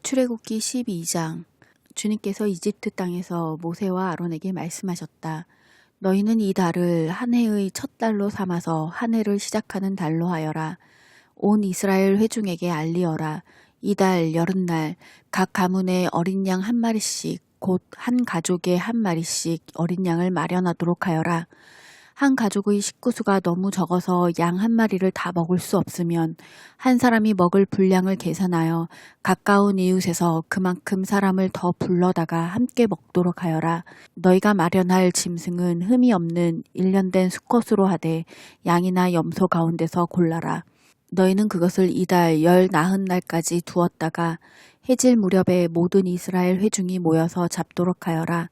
출애굽기 12장. 주님께서 이집트 땅에서 모세와 아론에게 말씀하셨다. 너희는 이 달을 한 해의 첫 달로 삼아서 한 해를 시작하는 달로 하여라. 온 이스라엘 회중에게 알리어라. 이 달 여름날 각 가문에 어린 양 한 마리씩 곧 한 가족에 한 마리씩 어린 양을 마련하도록 하여라. 한 가족의 식구수가 너무 적어서 양 한 마리를 다 먹을 수 없으면 한 사람이 먹을 분량을 계산하여 가까운 이웃에서 그만큼 사람을 더 불러다가 함께 먹도록 하여라. 너희가 마련할 짐승은 흠이 없는 일련된 수컷으로 하되 양이나 염소 가운데서 골라라. 너희는 그것을 이달 열 나흔 날까지 두었다가 해질 무렵에 모든 이스라엘 회중이 모여서 잡도록 하여라.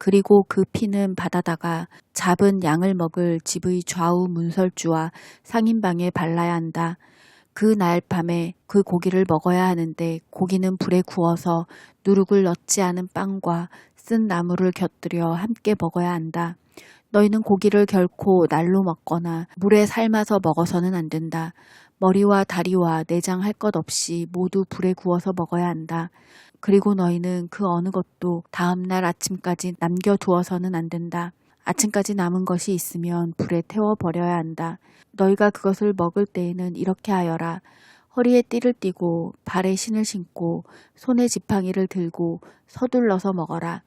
그리고 그 피는 바다다가 잡은 양을 먹을 집의 좌우 문설주와 상인방에 발라야 한다. 그 날 밤에 그 고기를 먹어야 하는데 고기는 불에 구워서 누룩을 넣지 않은 빵과 쓴 나물을 곁들여 함께 먹어야 한다. 너희는 고기를 결코 날로 먹거나 물에 삶아서 먹어서는 안 된다. 머리와 다리와 내장 할 것 없이 모두 불에 구워서 먹어야 한다. 그리고 너희는 그 어느 것도 다음날 아침까지 남겨두어서는 안 된다. 아침까지 남은 것이 있으면 불에 태워버려야 한다. 너희가 그것을 먹을 때에는 이렇게 하여라. 허리에 띠를 띠고 발에 신을 신고 손에 지팡이를 들고 서둘러서 먹어라.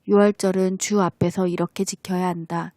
유월절은 주 앞에서 이렇게 지켜야 한다.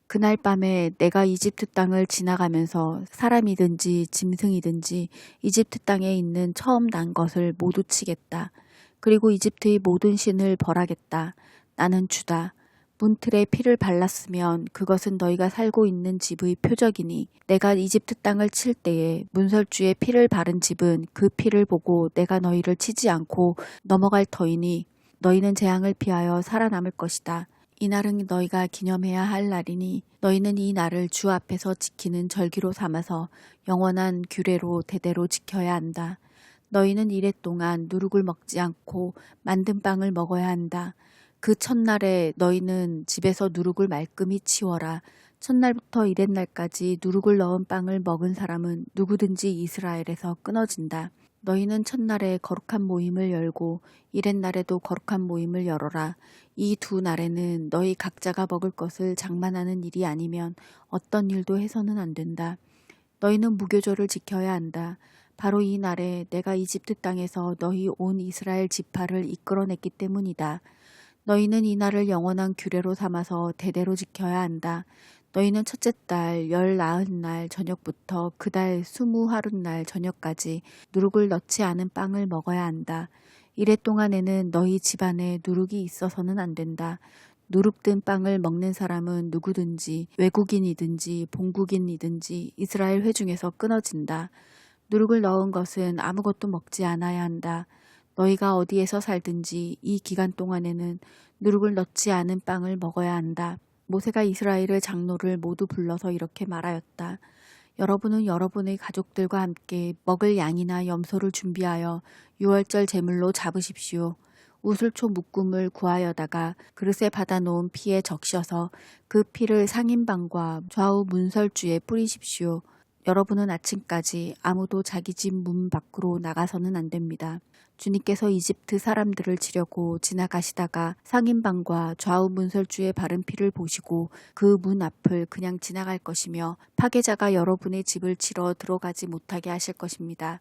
그날 밤에 내가 이집트 땅을 지나가면서 사람이든지 짐승이든지 이집트 땅에 있는 처음 난 것을 모두 치겠다. 그리고 이집트의 모든 신을 벌하겠다. 나는 주다. 문틀에 피를 발랐으면 그것은 너희가 살고 있는 집의 표적이니 내가 이집트 땅을 칠 때에 문설주에 피를 바른 집은 그 피를 보고 내가 너희를 치지 않고 넘어갈 터이니 너희는 재앙을 피하여 살아남을 것이다. 이 날은 너희가 기념해야 할 날이니 너희는 이 날을 주 앞에서 지키는 절기로 삼아서 영원한 규례로 대대로 지켜야 한다. 너희는 이래 동안 누룩을 먹지 않고 만든 빵을 먹어야 한다. 그 첫날에 너희는 집에서 누룩을 말끔히 치워라. 첫날부터 이렛날까지 누룩을 넣은 빵을 먹은 사람은 누구든지 이스라엘에서 끊어진다. 너희는 첫날에 거룩한 모임을 열고 이렛날에도 거룩한 모임을 열어라. 이 두 날에는 너희 각자가 먹을 것을 장만하는 일이 아니면 어떤 일도 해서는 안 된다. 너희는 무교절을 지켜야 한다. 바로 이 날에 내가 이집트 땅에서 너희 온 이스라엘 지파를 이끌어냈기 때문이다. 너희는 이 날을 영원한 규례로 삼아서 대대로 지켜야 한다. 너희는 첫째 달 열 나흔 날 저녁부터 그 달 20하룻날 저녁까지 누룩을 넣지 않은 빵을 먹어야 한다. 이래 동안에는 너희 집안에 누룩이 있어서는 안 된다. 누룩 든 빵을 먹는 사람은 누구든지 외국인이든지 본국인이든지 이스라엘 회중에서 끊어진다. 누룩을 넣은 것은 아무것도 먹지 않아야 한다. 너희가 어디에서 살든지 이 기간 동안에는 누룩을 넣지 않은 빵을 먹어야 한다. 모세가 이스라엘의 장로를 모두 불러서 이렇게 말하였다. 여러분은 여러분의 가족들과 함께 먹을 양이나 염소를 준비하여 유월절 제물로 잡으십시오. 우슬초 묶음을 구하여다가 그릇에 받아놓은 피에 적셔서 그 피를 상인방과 좌우 문설주에 뿌리십시오. 여러분은 아침까지 아무도 자기 집 문 밖으로 나가서는 안 됩니다. 주님께서 이집트 사람들을 치려고 지나가시다가 상인방과 좌우 문설주에 바른 피를 보시고 그 문 앞을 그냥 지나갈 것이며 파괴자가 여러분의 집을 치러 들어가지 못하게 하실 것입니다.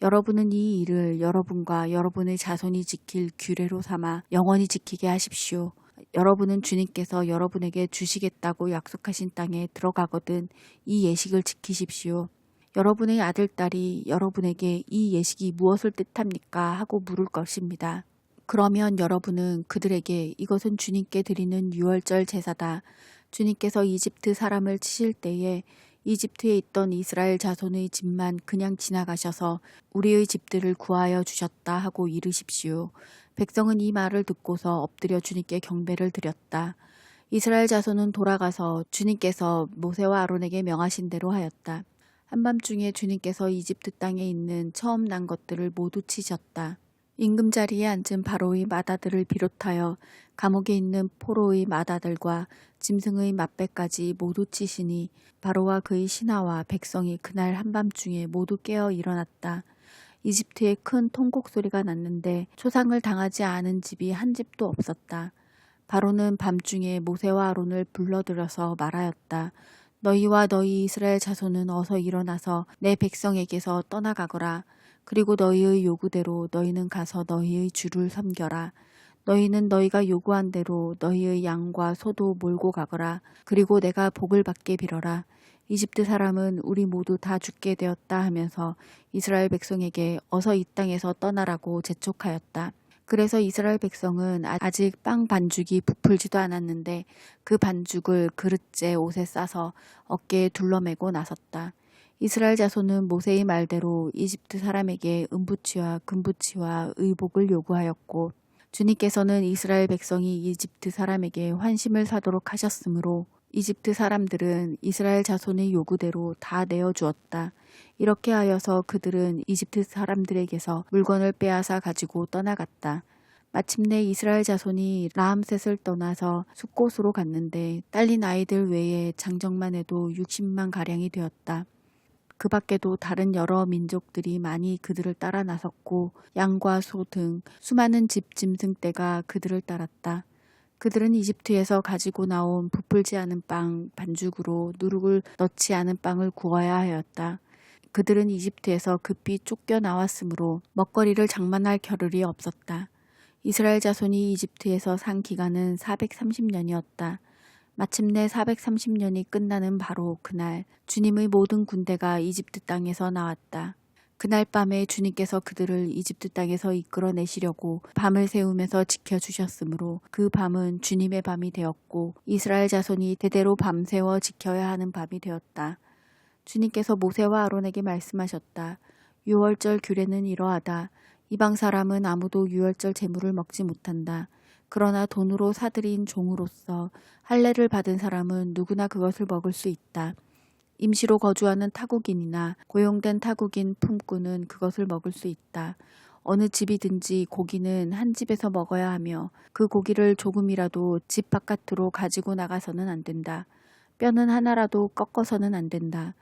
여러분은 이 일을 여러분과 여러분의 자손이 지킬 규례로 삼아 영원히 지키게 하십시오. 여러분은 주님께서 여러분에게 주시겠다고 약속하신 땅에 들어가거든 이 예식을 지키십시오. 여러분의 아들, 딸이 여러분에게 이 예식이 무엇을 뜻합니까? 하고 물을 것입니다. 그러면 여러분은 그들에게 이것은 주님께 드리는 유월절 제사다. 주님께서 이집트 사람을 치실 때에 이집트에 있던 이스라엘 자손의 집만 그냥 지나가셔서 우리의 집들을 구하여 주셨다 하고 이르십시오. 백성은 이 말을 듣고서 엎드려 주님께 경배를 드렸다. 이스라엘 자손은 돌아가서 주님께서 모세와 아론에게 명하신 대로 하였다. 한밤중에 주님께서 이집트 땅에 있는 처음 난 것들을 모두 치셨다. 임금자리에 앉은 바로의 맏아들을 비롯하여 감옥에 있는 포로의 맏아들과 짐승의 맏배까지 모두 치시니 바로와 그의 신하와 백성이 그날 한밤중에 모두 깨어 일어났다. 이집트에 큰 통곡 소리가 났는데 초상을 당하지 않은 집이 한 집도 없었다. 바로는 밤중에 모세와 아론을 불러들여서 말하였다. 너희와 너희 이스라엘 자손은 어서 일어나서 내 백성에게서 떠나가거라. 그리고 너희의 요구대로 너희는 가서 너희의 주를 섬겨라. 너희는 너희가 요구한 대로 너희의 양과 소도 몰고 가거라. 그리고 내가 복을 받게 빌어라. 이집트 사람은 우리 모두 다 죽게 되었다 하면서 이스라엘 백성에게 어서 이 땅에서 떠나라고 재촉하였다. 그래서 이스라엘 백성은 아직 빵 반죽이 부풀지도 않았는데 그 반죽을 그릇째 옷에 싸서 어깨에 둘러매고 나섰다. 이스라엘 자손은 모세의 말대로 이집트 사람에게 은부치와 금부치와 의복을 요구하였고 주님께서는 이스라엘 백성이 이집트 사람에게 환심을 사도록 하셨으므로 이집트 사람들은 이스라엘 자손의 요구대로 다 내어주었다. 이렇게 하여서 그들은 이집트 사람들에게서 물건을 빼앗아 가지고 떠나갔다. 마침내 이스라엘 자손이 라암셋을 떠나서 숫곳으로 갔는데 딸린 아이들 외에 장정만 해도 60만 가량이 되었다. 그 밖에도 다른 여러 민족들이 많이 그들을 따라 나섰고 양과 소 등 수많은 집 짐승 떼가 그들을 따랐다. 그들은 이집트에서 가지고 나온 부풀지 않은 빵 반죽으로 누룩을 넣지 않은 빵을 구워야 하였다. 그들은 이집트에서 급히 쫓겨 나왔으므로 먹거리를 장만할 겨를이 없었다. 이스라엘 자손이 이집트에서 산 기간은 430년이었다. 마침내 430년이 끝나는 바로 그날 주님의 모든 군대가 이집트 땅에서 나왔다. 그날 밤에 주님께서 그들을 이집트 땅에서 이끌어내시려고 밤을 새우면서 지켜주셨으므로 그 밤은 주님의 밤이 되었고 이스라엘 자손이 대대로 밤새워 지켜야 하는 밤이 되었다. 주님께서 모세와 아론에게 말씀하셨다. 유월절 규례는 이러하다. 이방 사람은 아무도 유월절 제물을 먹지 못한다. 그러나 돈으로 사들인 종으로서 할례를 받은 사람은 누구나 그것을 먹을 수 있다. 임시로 거주하는 타국인이나 고용된 타국인 품꾼은 그것을 먹을 수 있다. 어느 집이든지 고기는 한 집에서 먹어야 하며 그 고기를 조금이라도 집 바깥으로 가지고 나가서는 안 된다. 뼈는 하나라도 꺾어서는 안 된다.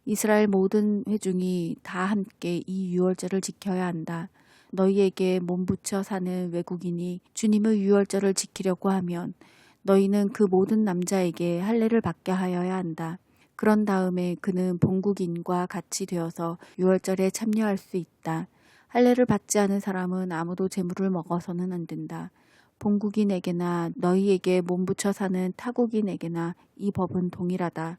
이스라엘 모든 회중이 다 함께 이 유월절을 지켜야 한다. 너희에게 몸붙여 사는 외국인이 주님의 유월절을 지키려고 하면 너희는 그 모든 남자에게 할례를 받게 하여야 한다. 그런 다음에 그는 본국인과 같이 되어서 유월절에 참여할 수 있다. 할례를 받지 않은 사람은 아무도 제물을 먹어서는 안 된다. 본국인에게나 너희에게 몸붙여 사는 타국인에게나 이 법은 동일하다.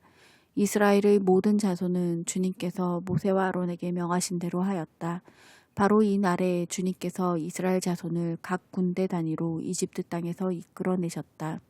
이스라엘의 모든 자손은 주님께서 모세와 아론에게 명하신 대로 하였다. 바로 이 날에 주님께서 이스라엘 자손을 각 군대 단위로 이집트 땅에서 이끌어내셨다.